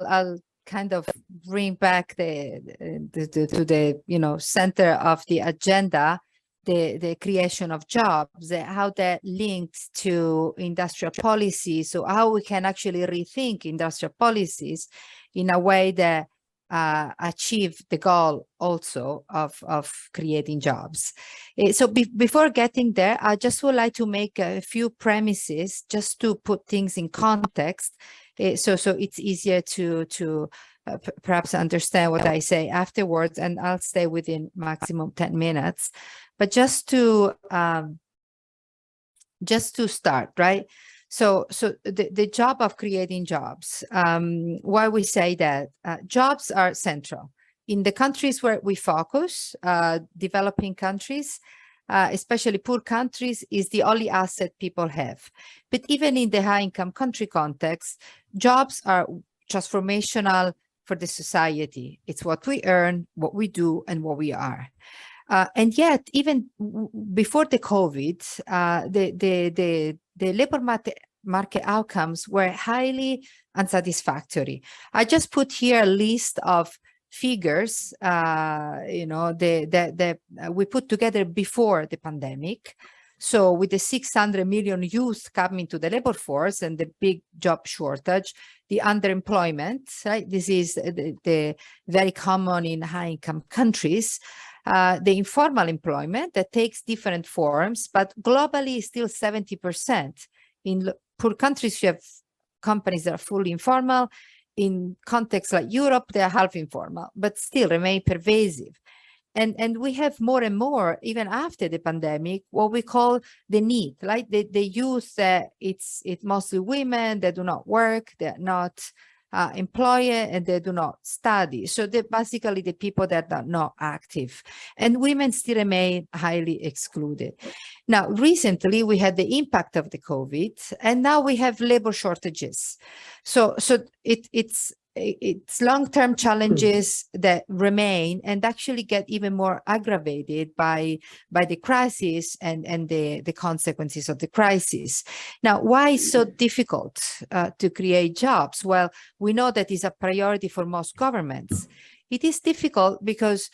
I'll kind of bring back to the center of the agenda, the creation of jobs, how that links to industrial policy. So how we can actually rethink industrial policies in a way that achieve the goal also of creating jobs. So before getting there, I just would like to make a few premises just to put things in context. So it's easier to perhaps understand what I say afterwards, and I'll stay within maximum 10 minutes. But just to start, right? So the job of creating jobs, why we say that jobs are central. In the countries where we focus, developing countries, especially poor countries, is the only asset people have. But even in the high-income country context, jobs are transformational for the society. It's what we earn, what we do, and what we are. And yet, even before the COVID, the labor market outcomes were highly unsatisfactory. I just put here a list of figures, we put together before the pandemic. So with the 600 million youth coming to the labor force and the big job shortage, the underemployment, right? This is the very common in high-income countries. The informal employment that takes different forms, but globally still 70%. In poor countries, you have companies that are fully informal. In contexts like Europe, they are half informal, but still remain pervasive. And we have more and more, even after the pandemic, what we call the need, right? The youth, it's mostly women that do not work, they're not employed, and they do not study. So they're basically the people that are not active. And women still remain highly excluded. Now, recently, we had the impact of the COVID, and now we have labor shortages. So it's long-term challenges that remain and actually get even more aggravated by the crisis and the consequences of the crisis. Now, why is so difficult to create jobs? Well, we know that is a priority for most governments. It is difficult because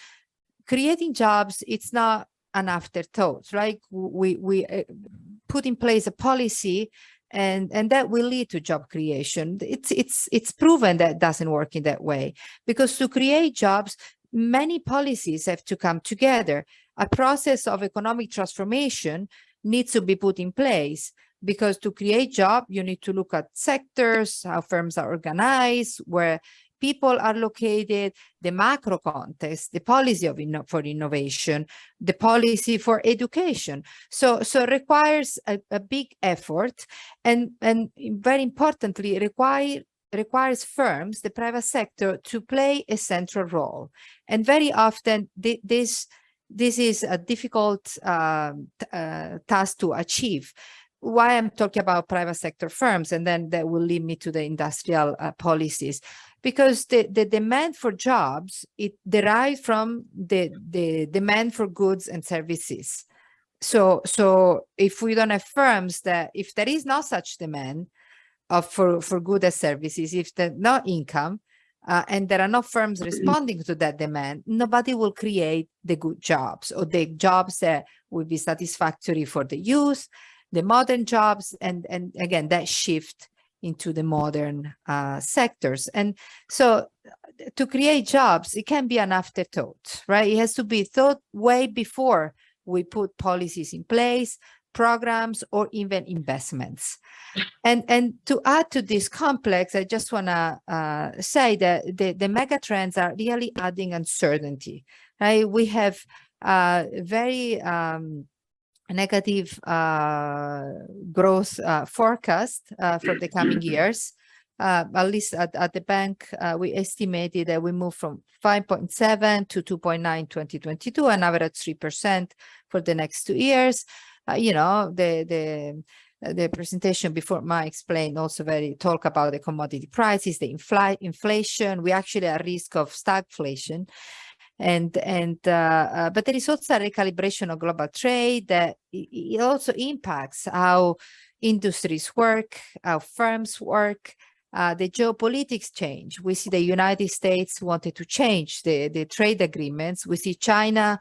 creating jobs, it's not an afterthought, right? We put in place a policy and that will lead to job creation. It's proven that it doesn't work in that way, because to create jobs, many policies have to come together. A process of economic transformation needs to be put in place, because to create jobs, you need to look at sectors, how firms are organized, where people are located, the macro context, the policy for innovation, the policy for education. So it requires a big effort, and very importantly, requires firms, the private sector, to play a central role. And very often this is a difficult task to achieve. Why I'm talking about private sector firms, and then that will lead me to the industrial policies. Because the demand for jobs, it derives from the demand for goods and services. So if we don't have firms if there is no such demand for goods and services, if there's no income, and there are no firms responding to that demand, nobody will create the good jobs, or the jobs that will be satisfactory for the youth, the modern jobs, and again, that shift into the modern sectors. And so to create jobs, it can be an afterthought, right? It has to be thought way before we put policies in place, programs, or even investments. And to add to this complex, I just want to say that the mega trends are really adding uncertainty, right? We have very negative growth forecast for the coming years. At least at the bank, we estimated that we moved from 5.7 to 2.9 in 2022, an average 3% for the next 2 years. The presentation before Mike explained also talk about the commodity prices, the inflation. We actually are at risk of stagflation. But there is also a recalibration of global trade that it also impacts how industries work, how firms work, The geopolitics change. We see the United States wanted to change the trade agreements. We see China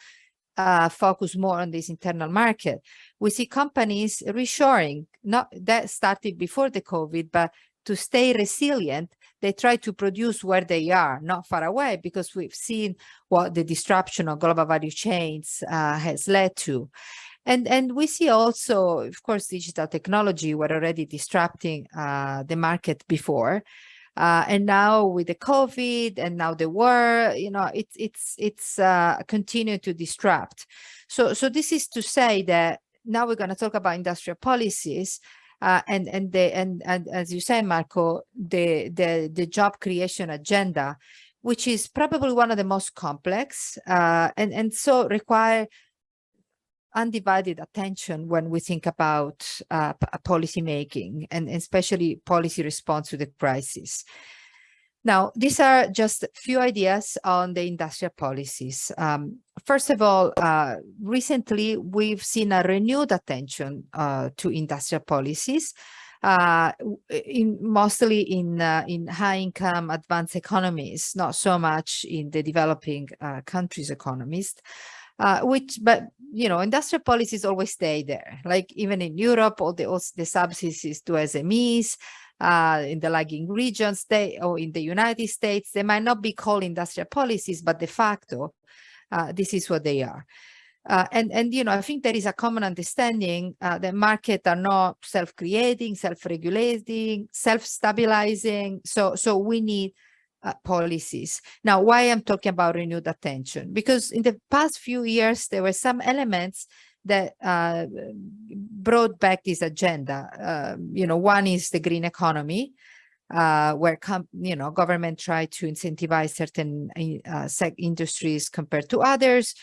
focus more on this internal market. We see companies reshoring, not that started before the COVID, but to stay resilient, they try to produce where they are, not far away, because we've seen what the disruption of global value chains has led to. And we see also, of course, digital technology were already disrupting the market before. And now with the COVID and now the war, it's continued to disrupt. So this is to say that now we're going to talk about industrial policies, and as you say, Marco, the job creation agenda, which is probably one of the most complex, and so require undivided attention when we think about policy making and especially policy response to the crisis. Now, these are just a few ideas on the industrial policies. First of all, recently we've seen a renewed attention to industrial policies, mostly in high-income advanced economies, not so much in the developing countries' economies. But industrial policies always stay there. Like even in Europe, all the subsidies to SMEs in the lagging regions, or in the United States, they might not be called industrial policies, but de facto, this is what they are. And I think there is a common understanding that markets are not self-creating, self-regulating, self-stabilizing. So we need policies. Now, why I'm talking about renewed attention? Because in the past few years, there were some elements that brought back this agenda. One is the green economy, where government tried to incentivize certain industries compared to others.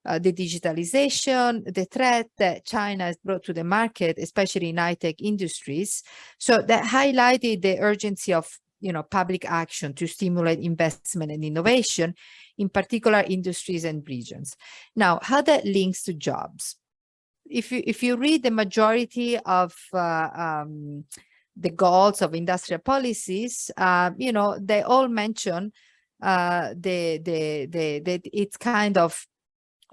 The digitalization, the threat that China has brought to the market, especially in high-tech industries. So that highlighted the urgency of public action to stimulate investment and innovation, in particular industries and regions. Now, how that links to jobs. If you read the majority of the goals of industrial policies, they all mention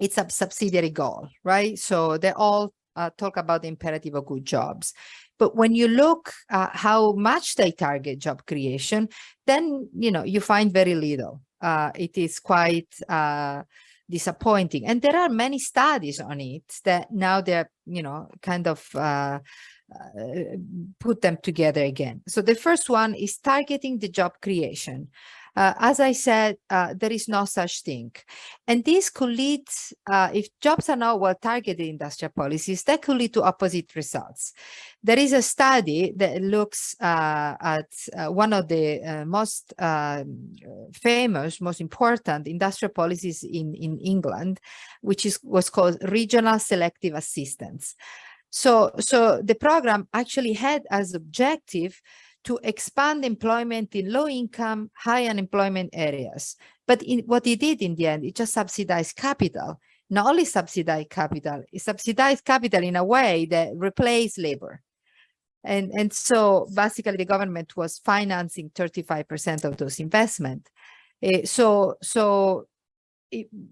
it's a subsidiary goal, right? So they all talk about the imperative of good jobs. But when you look at how much they target job creation, then, you find very little. It is quite disappointing. And there are many studies on it that now they're, kind of put them together again. So the first one is targeting the job creation. As I said, there is no such thing. And this could lead, if jobs are not well targeted industrial policies, that could lead to opposite results. There is a study that looks at one of the most famous, most important industrial policies in England, which was called regional selective assistance. So the program actually had as objective to expand employment in low-income, high unemployment areas. But what it did in the end, it just subsidized capital. Not only subsidized capital, it subsidized capital in a way that replaced labor. And so basically the government was financing 35% of those investments.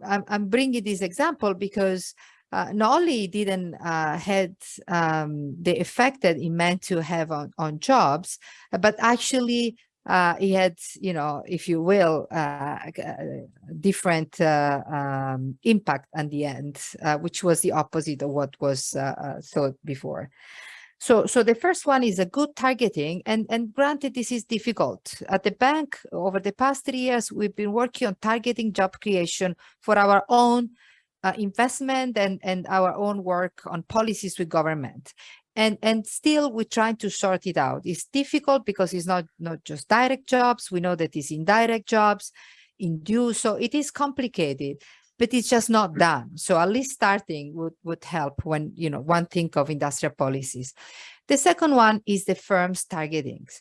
I'm bringing this example because not only didn't had the effect that it meant to have on jobs, but actually it had, if you will, different impact at the end, which was the opposite of what was thought before. So the first one is a good targeting, and granted, this is difficult. At the bank, over the past 3 years, we've been working on targeting job creation for our own investment and our own work on policies with government. And still we're trying to sort it out. It's difficult because it's not just direct jobs. We know that it's indirect jobs, induced. So it is complicated, but it's just not done. So at least starting would help when, one think of industrial policies. The second one is the firm's targetings.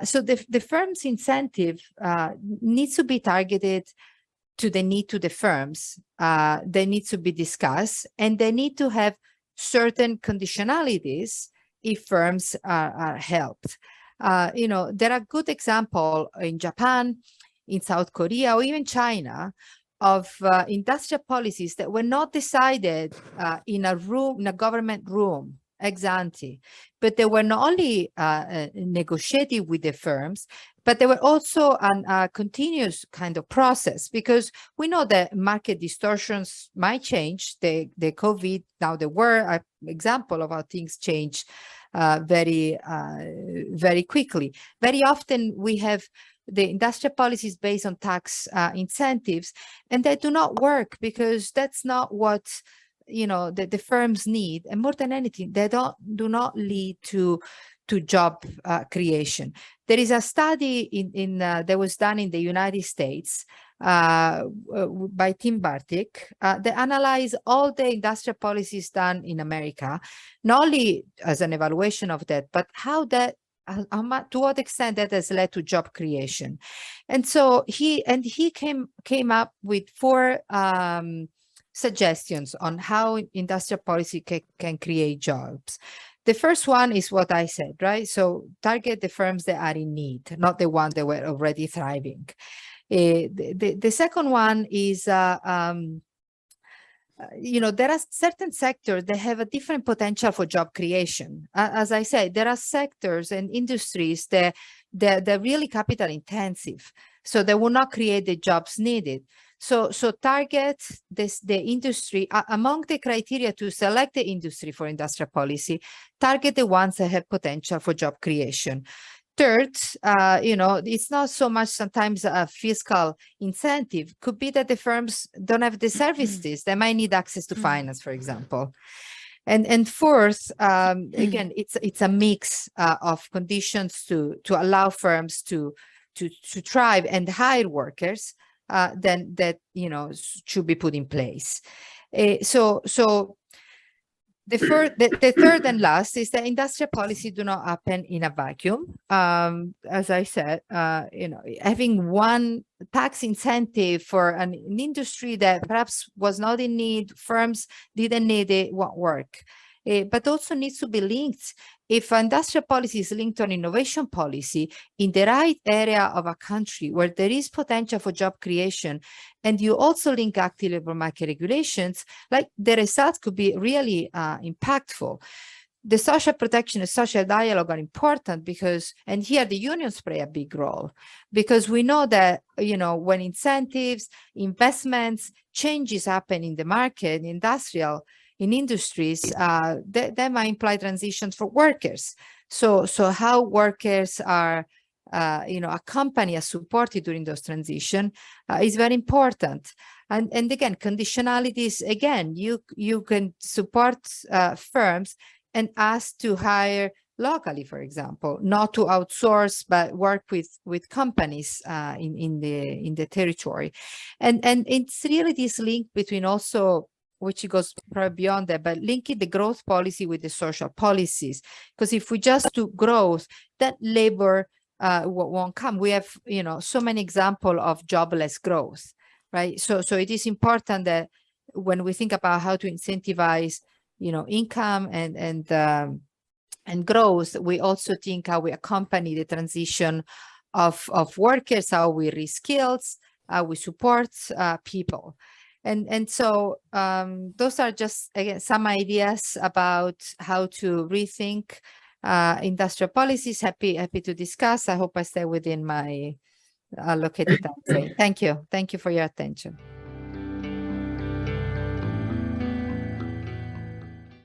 So the firm's incentive needs to be targeted to the need to the firms. They need to be discussed, and they need to have certain conditionalities if firms are helped. There are good examples in Japan, in South Korea, or even China, of industrial policies that were not decided in a government room ex ante, but they were not only negotiated with the firms, but they were also a continuous kind of process, because we know that market distortions might change. The COVID, now the war, an example of how things change very quickly. Very often we have the industrial policies based on tax incentives, and they do not work because that's not what the firms need. And more than anything, they do not lead to job creation. There is a study that was done in the United States by Tim Bartik that analyzed all the industrial policies done in America, not only as an evaluation of that, but how much, to what extent that has led to job creation. And so he came up with 4 suggestions on how industrial policy can create jobs. The first one is what I said, right? So target the firms that are in need, not the ones that were already thriving. The second one is, there are certain sectors that have a different potential for job creation. As I said, there are sectors and industries that they're really capital intensive, so they will not create the jobs needed. So target the industry among the criteria to select the industry for industrial policy. Target the ones that have potential for job creation. Third, it's not so much sometimes a fiscal incentive. Could be that the firms don't have the services. They might need access to finance, for example. And fourth, again, it's a mix of conditions to allow firms to thrive and hire workers. Then that should be put in place. So the third and last is that industrial policy do not happen in a vacuum. As I said, having one tax incentive for an industry that perhaps was not in need, firms didn't need it, won't work. But also needs to be linked. If industrial policy is linked to an innovation policy in the right area of a country where there is potential for job creation, and you also link active labor market regulations, like the results could be really impactful. The social protection and social dialogue are important because, and here the unions play a big role, because we know that, when incentives, investments, changes happen in the market, in industries, that might imply transitions for workers. So how workers are, accompanied and supported during those transition is very important. And again, conditionalities, again, you can support firms and ask to hire locally, for example, not to outsource, but work with companies in the territory. And it's really this link between also, which goes probably beyond that, but linking the growth policy with the social policies. Because if we just do growth, that labor won't come. We have, so many examples of jobless growth, right? So it is important that when we think about how to incentivize, income and growth, we also think how we accompany the transition of workers, how we reskill, how we support people. And so those are just, again, some ideas about how to rethink industrial policies. Happy to discuss. I hope I stay within my allocated time frame. Thank you. Thank you for your attention.